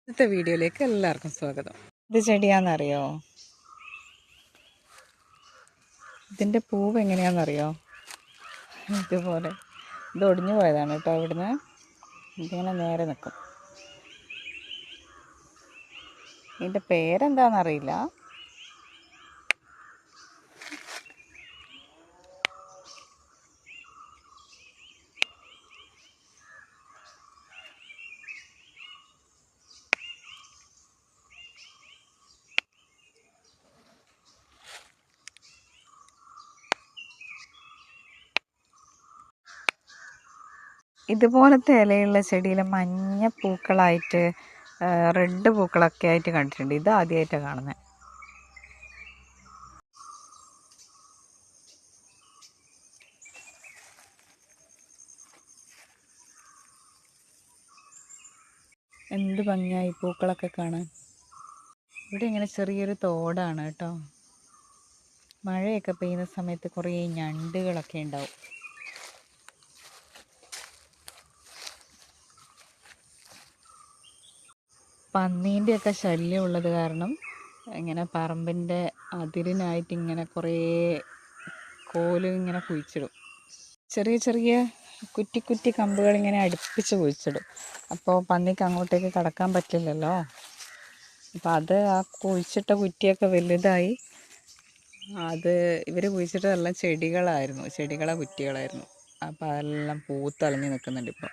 ഇന്നത്തെ വീഡിയോയിലേക്ക് എല്ലാവർക്കും സ്വാഗതം. ഇത് ചെടിയാണെന്നറിയോ? ഇതിൻ്റെ പൂവ് എങ്ങനെയാണെന്നറിയോ? ഇതുപോലെ ഇത് ഒടിഞ്ഞു പോയതാണ് കേട്ടോ. ഇവിടുന്ന് ഇതിങ്ങനെ നേരെ നിൽക്കും. ഇതിൻ്റെ പേരെന്താണെന്നറിയില്ല. ഇതുപോലത്തെ ഇലയുള്ള ചെടിയിൽ മഞ്ഞ പൂക്കളായിട്ട് റെഡ് പൂക്കളൊക്കെ ആയിട്ട് കണ്ടിട്ടുണ്ട്. ഇത് ആദ്യമായിട്ടാണ് കാണുന്നത്. എന്ത് ഭംഗിയായി പൂക്കളൊക്കെ കാണാൻ. ഇവിടെ ഇങ്ങനെ ചെറിയൊരു തോടാണ് കേട്ടോ. മഴയൊക്കെ പെയ്യുന്ന സമയത്ത് കുറേ ഞണ്ടുകളൊക്കെ ഉണ്ടാവും. പന്നീൻ്റെയൊക്കെ ശല്യം ഉള്ളത് കാരണം ഇങ്ങനെ പറമ്പിൻ്റെ അതിരിനായിട്ട് ഇങ്ങനെ കുറേ കോല് ഇങ്ങനെ കുഴിച്ചിടും. ചെറിയ ചെറിയ കുറ്റി കുറ്റി കമ്പുകൾ ഇങ്ങനെ അടുപ്പിച്ച് കുഴിച്ചിടും. അപ്പോൾ പന്നിക്ക് അങ്ങോട്ടേക്ക് കടക്കാൻ പറ്റില്ലല്ലോ. അപ്പം അത് ആ കുഴിച്ചിട്ട കുറ്റിയൊക്കെ വലുതായി. അത് ഇവർ കുഴിച്ചിട്ടതെല്ലാം ചെടികളെ കുറ്റികളായിരുന്നു. അപ്പോൾ അതെല്ലാം പൂത്തളഞ്ഞ് നിൽക്കുന്നുണ്ട് ഇപ്പോൾ.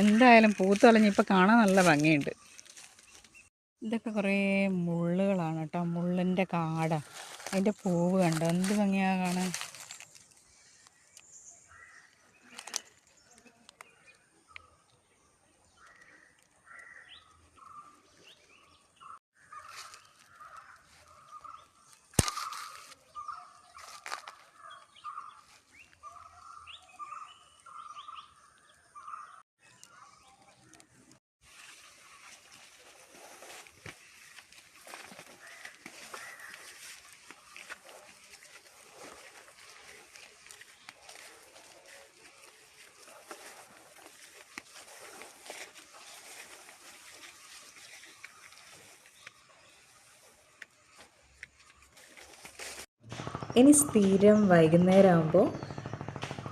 എന്തായാലും പൂത്തളഞ്ഞ് ഇപ്പോൾ കാണാൻ നല്ല ഭംഗിയുണ്ട്. ഇതൊക്കെ കുറേ മുള്ളുകളാണ് കേട്ടോ. മുള്ളിൻ്റെ കാട. അതിൻ്റെ പൂവ് കണ്ടോ, എന്ത് ഭംഗിയാണ് കാണാൻ. ഇനി സ്ഥിരം വൈകുന്നേരം ആകുമ്പോൾ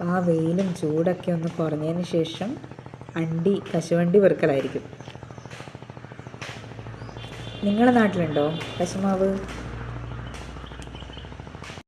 ആ വെയിലും ചൂടൊക്കെ ഒന്ന് കുറഞ്ഞതിന് ശേഷം കശുവണ്ടി പെറുക്കലായിരിക്കും. നിങ്ങളുടെ നാട്ടിലുണ്ടോ കശുമാവ്?